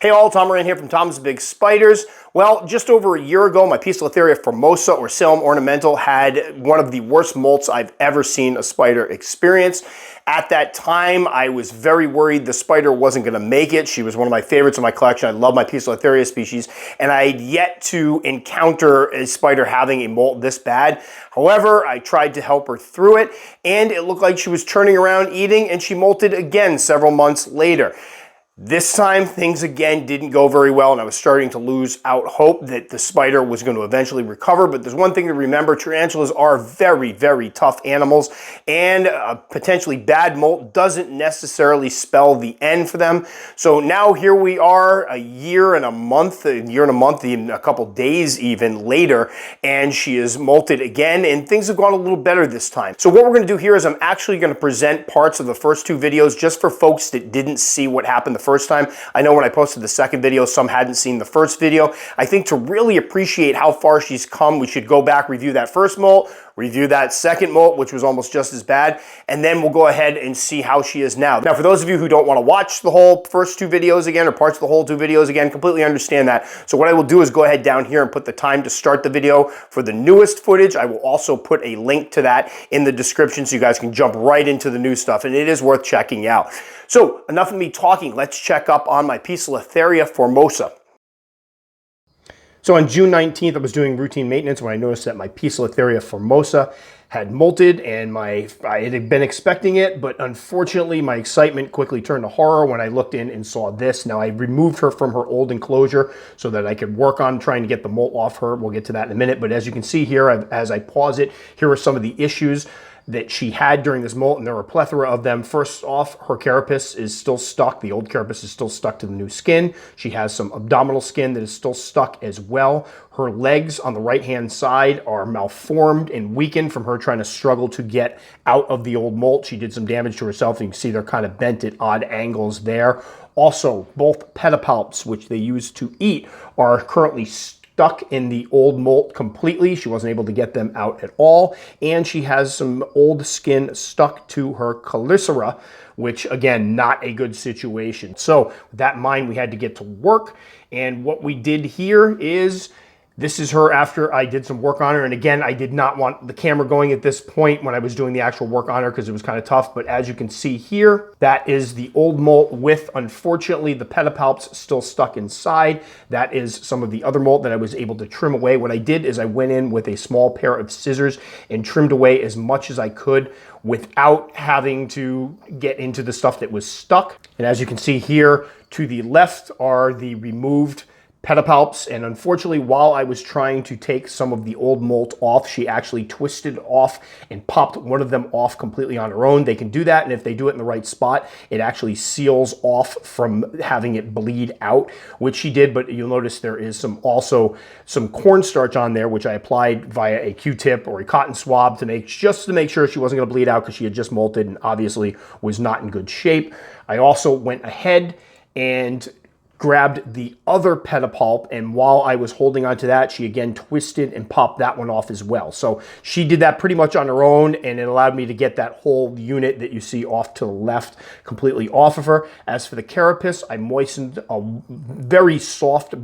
Hey all, Tom Moran here from Tom's Big Spiders. Well, just over a year ago, my Poecilotheria Formosa or Salem ornamental had one of the worst molts I've ever seen a spider experience. At that time, I was very worried the spider wasn't going to make it. She was one of my favorites in my collection. I love my Poecilotheria species, and I had yet to encounter a spider having a molt this bad. However, I tried to help her through it, and it looked like she was turning around eating, and she molted again several months later. This time, things again didn't go very well, and I was starting to lose out hope that the spider was going to eventually recover. But there's one thing to remember: tarantulas are very, very tough animals, and a potentially bad molt doesn't necessarily spell the end for them. So now here we are, a year and a month, even a couple days even later, and she is molted again, and things have gone a little better this time. So what we're going to do here is I'm actually going to present parts of the first two videos just for folks that didn't see what happened the first time. I know when I posted the second video, some hadn't seen the first video. I think to really appreciate how far she's come, we should go back, review that first molt, review that second molt, which was almost just as bad, and then we'll go ahead and see how she is now. Now, for those of you who don't want to watch the whole first two videos again, or parts of the whole two videos again, completely understand that. So what I will do is go ahead down here and put the time to start the video for the newest footage. I will also put a link to that in the description so you guys can jump right into the new stuff, and it is worth checking out. So enough of me talking, let's check up on my Poecilotheria Formosa. So on June 19th, I was doing routine maintenance when I noticed that my Poecilotheria Formosa had molted, and I had been expecting it, but unfortunately my excitement quickly turned to horror when I looked in and saw this. Now, I removed her from her old enclosure so that I could work on trying to get the molt off her. We'll get to that in a minute, but as you can see here, as I pause it, here are some of the issues that she had during this molt, and there were a plethora of them. First off, her carapace is still stuck. The old carapace is still stuck to the new skin. She has some abdominal skin that is still stuck as well. Her legs on the right-hand side are malformed and weakened from her trying to struggle to get out of the old molt. She did some damage to herself. You can see they're kind of bent at odd angles there. Also, both pedipalps, which they use to eat, are currently stuck in the old molt completely. She wasn't able to get them out at all. And she has some old skin stuck to her chelicera, which again, not a good situation. So with that in mind, we had to get to work. And what we did here is, this is her after I did some work on her. And again, I did not want the camera going at this point when I was doing the actual work on her because it was kind of tough. But as you can see here, that is the old molt with, unfortunately, the pedipalps still stuck inside. That is some of the other molt that I was able to trim away. What I did is I went in with a small pair of scissors and trimmed away as much as I could without having to get into the stuff that was stuck. And as you can see here, to the left are the removed pedipalps, and unfortunately, while I was trying to take some of the old molt off, she actually twisted off and popped one of them off completely on her own. They can do that, and if they do it in the right spot, it actually seals off from having it bleed out, which she did, but you'll notice there is also some cornstarch on there, which I applied via a Q-tip or a cotton swab just to make sure she wasn't going to bleed out because she had just molted and obviously was not in good shape. I also went ahead and grabbed the other pedipalp, and while I was holding onto that, she again twisted and popped that one off as well. So she did that pretty much on her own, and it allowed me to get that whole unit that you see off to the left completely off of her. As for the carapace, I moistened a very soft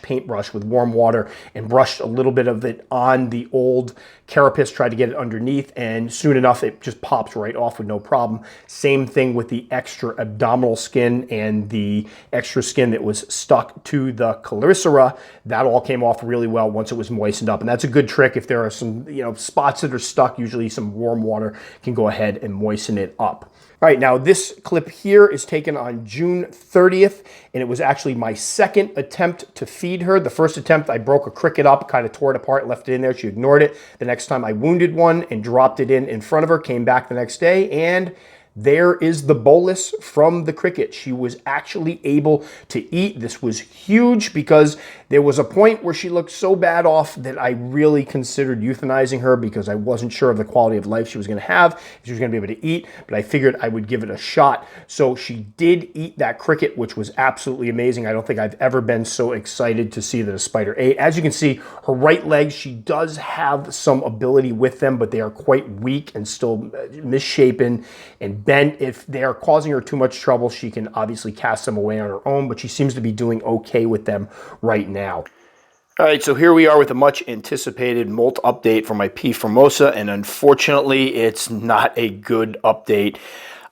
paintbrush with warm water and brushed a little bit of it on the old carapace, tried to get it underneath, and soon enough it just pops right off with no problem. Same thing with the extra abdominal skin and the extra skin that was stuck to the chelicera. That all came off really well once it was moistened up, and that's a good trick. If there are some spots that are stuck, usually some warm water can go ahead and moisten it up. All right, now this clip here is taken on June 30th, and it was actually my second attempt to feed her. The first attempt, I broke a cricket up, kind of tore it apart, left it in there. She ignored it. The next time I wounded one and dropped it in front of her, came back the next day, and there is the bolus from the cricket. She was actually able to eat. This was huge because there was a point where she looked so bad off that I really considered euthanizing her because I wasn't sure of the quality of life she was going to have, if she was going to be able to eat, but I figured I would give it a shot. So she did eat that cricket, which was absolutely amazing. I don't think I've ever been so excited to see that a spider ate. As you can see, her right legs, she does have some ability with them, but they are quite weak and still misshapen and bent. If they are causing her too much trouble, she can obviously cast them away on her own, but she seems to be doing okay with them right now. All right, so here we are with a much anticipated molt update for my P. Formosa, and unfortunately, it's not a good update.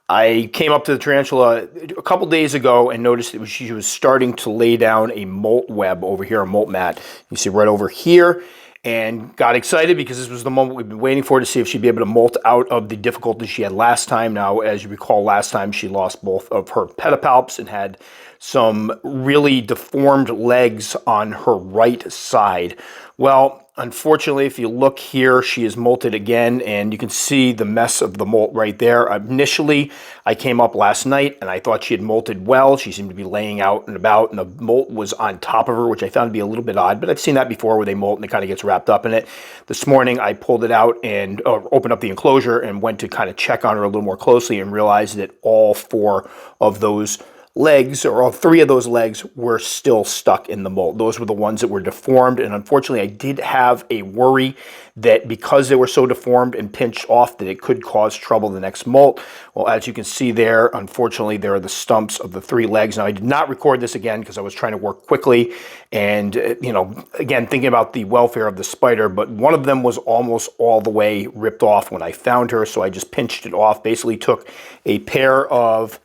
I came up to the tarantula a couple days ago and noticed that she was starting to lay down a molt web over here, a molt mat. You see right over here, and got excited because this was the moment we've been waiting for to see if she'd be able to molt out of the difficulty she had last time. Now, as you recall, last time she lost both of her pedipalps and had some really deformed legs on her right side. Well, unfortunately, if you look here, she is molted again, and you can see the mess of the molt right there. Initially, I came up last night, and I thought she had molted well. She seemed to be laying out and about, and the molt was on top of her, which I found to be a little bit odd, but I've seen that before where they molt and it kind of gets wrapped up in it. This morning, I pulled it out and opened up the enclosure and went to kind of check on her a little more closely and realized that all four of those legs, or all three of those legs, were still stuck in the molt. Those were the ones that were deformed, and unfortunately I did have a worry that because they were so deformed and pinched off that it could cause trouble the next molt. Well, as you can see there, unfortunately there are the stumps of the three legs. Now, I did not record this again because I was trying to work quickly and, again, thinking about the welfare of the spider, but one of them was almost all the way ripped off when I found her, so I just pinched it off, basically took a pair of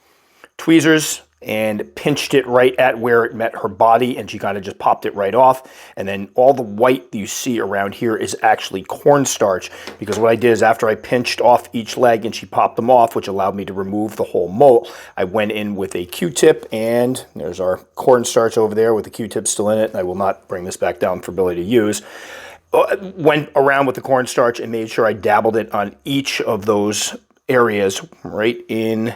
tweezers and pinched it right at where it met her body, and she kind of just popped it right off. And then all the white that you see around here is actually cornstarch, because what I did is after I pinched off each leg and she popped them off, which allowed me to remove the whole molt, I went in with a Q-tip, and there's our cornstarch over there with the Q-tip still in it. I will not bring this back down for Billy to use. Went around with the cornstarch and made sure I dabbled it on each of those areas right in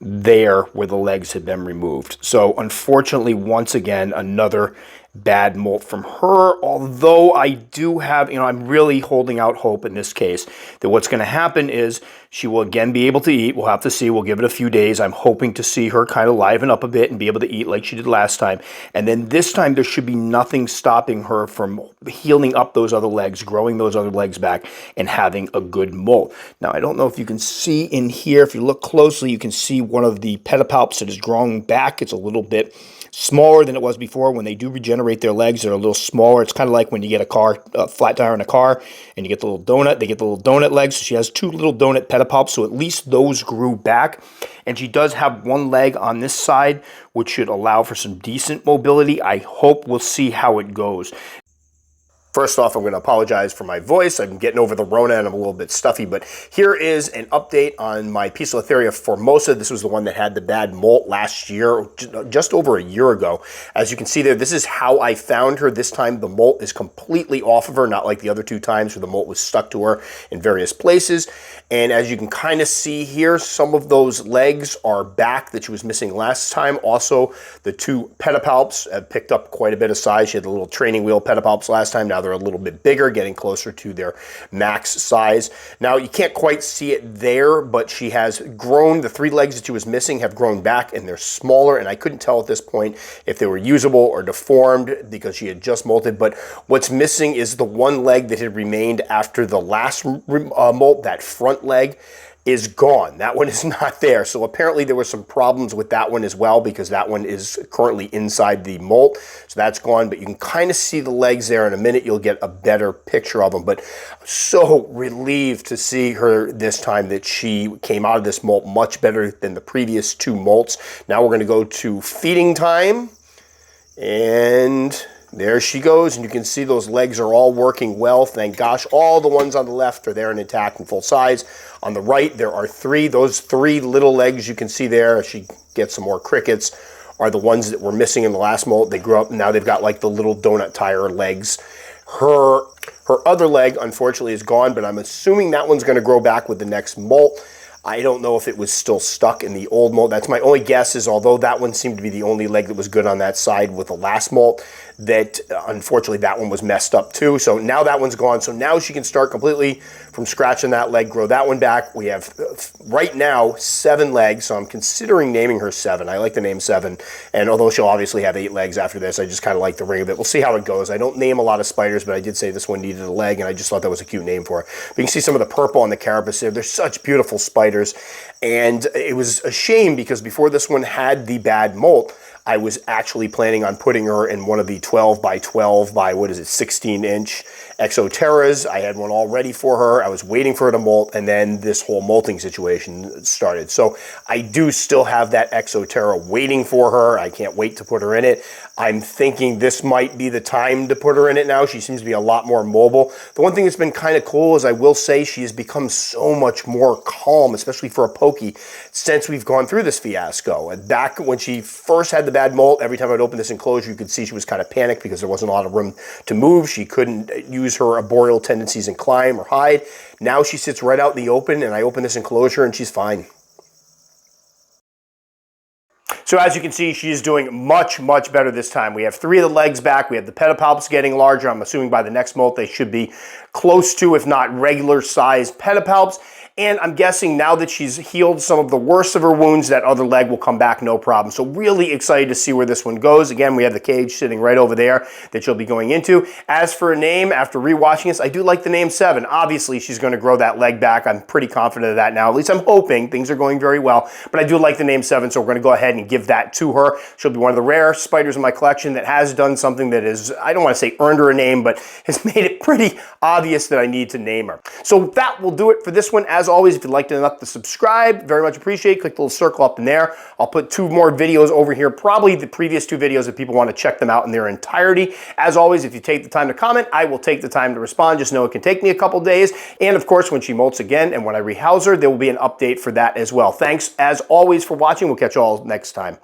there where the legs had been removed. So unfortunately, once again, another bad molt from her, although I do have, I'm really holding out hope in this case that what's going to happen is she will again be able to eat. We'll have to see. We'll give it a few days. I'm hoping to see her kind of liven up a bit and be able to eat like she did last time. And then this time there should be nothing stopping her from healing up those other legs, growing those other legs back, and having a good molt. Now, I don't know if you can see in here. If you look closely, you can see one of the pedipalps that is growing back. It's a little bit smaller than it was before. When they do regenerate their legs, they're a little smaller. It's kind of like when you get a flat tire in a car, and you get the little donut. They get the little donut legs. So she has two little donut pedipalps, so at least those grew back. And she does have one leg on this side, which should allow for some decent mobility. I hope we'll see how it goes. First off, I'm going to apologize for my voice. I'm getting over the Rona and I'm a little bit stuffy, but here is an update on my Poecilotheria formosa. This was the one that had the bad molt last year, just over a year ago. As you can see there, this is how I found her. This time the molt is completely off of her, not like the other two times where the molt was stuck to her in various places. And as you can kind of see here, some of those legs are back that she was missing last time. Also, the two pedipalps have picked up quite a bit of size. She had the little training wheel pedipalps last time. Now they're a little bit bigger, getting closer to their max size. Now, you can't quite see it there, but she has grown. The three legs that she was missing have grown back, and they're smaller, and I couldn't tell at this point if they were usable or deformed because she had just molted. But what's missing is the one leg that had remained after the last molt. That front leg is gone. That one is not there. So apparently there were some problems with that one as well, because that one is currently inside the molt. So that's gone, but you can kind of see the legs there. In a minute, you'll get a better picture of them. But I'm so relieved to see her this time, that she came out of this molt much better than the previous two molts. Now we're going to go to feeding time, and there she goes, and you can see those legs are all working well. Thank gosh. All the ones on the left are there and intact and full size. On the right, there are three. Those three little legs you can see there, as she gets some more crickets, are the ones that were missing in the last molt. They grew up, and now they've got like the little donut tire legs. Her other leg, unfortunately, is gone, but I'm assuming that one's going to grow back with the next molt. I don't know if it was still stuck in the old molt. That's my only guess, is although that one seemed to be the only leg that was good on that side with the last molt, that unfortunately that one was messed up too. So now that one's gone. So now she can start completely from scratch on that leg, grow that one back. We have right now 7 legs, so I'm considering naming her 7. I like the name 7, and although she'll obviously have 8 legs after this, I just kind of like the ring of it. We'll see how it goes. I don't name a lot of spiders, but I did say this one needed a leg, and I just thought that was a cute name for her. But you can see some of the purple on the carapace there. They're such beautiful spiders, and it was a shame because before this one had the bad molt, I was actually planning on putting her in one of the 12 by 12 by, 16-inch Exoterras. I had one all ready for her. I was waiting for her to molt, and then this whole molting situation started. So I do still have that Exoterra waiting for her. I can't wait to put her in it. I'm thinking this might be the time to put her in it now. She seems to be a lot more mobile. The one thing that's been kind of cool is I will say she has become so much more calm, especially for a pokey, since we've gone through this fiasco. And back when she first had the bad molt, every time I'd open this enclosure, you could see she was kind of panicked because there wasn't a lot of room to move. She couldn't use her arboreal tendencies and climb or hide. Now she sits right out in the open, and I open this enclosure and she's fine. So as you can see, she is doing much, much better this time. We have 3 of the legs back. We have the pedipalps getting larger. I'm assuming by the next molt they should be close to, if not regular sized pedipalps. And I'm guessing now that she's healed some of the worst of her wounds, that other leg will come back no problem. So really excited to see where this one goes. Again, we have the cage sitting right over there that she'll be going into. As for a name, after rewatching this, I do like the name 7. Obviously, she's going to grow that leg back. I'm pretty confident of that now. At least I'm hoping. Things are going very well. But I do like the name 7, so we're going to go ahead and give that to her. She'll be one of the rare spiders in my collection that has done something that is, I don't want to say earned her a name, but has made it pretty obvious that I need to name her. So that will do it for this one. As always, if you'd like to enough to subscribe, very much appreciate it. Click the little circle up in there. I'll put 2 more videos over here, probably the previous 2 videos if people want to check them out in their entirety. As always, if you take the time to comment, I will take the time to respond. Just know it can take me a couple days. And of course, when she molts again and when I rehouse her, there will be an update for that as well. Thanks as always for watching. We'll catch you all next time.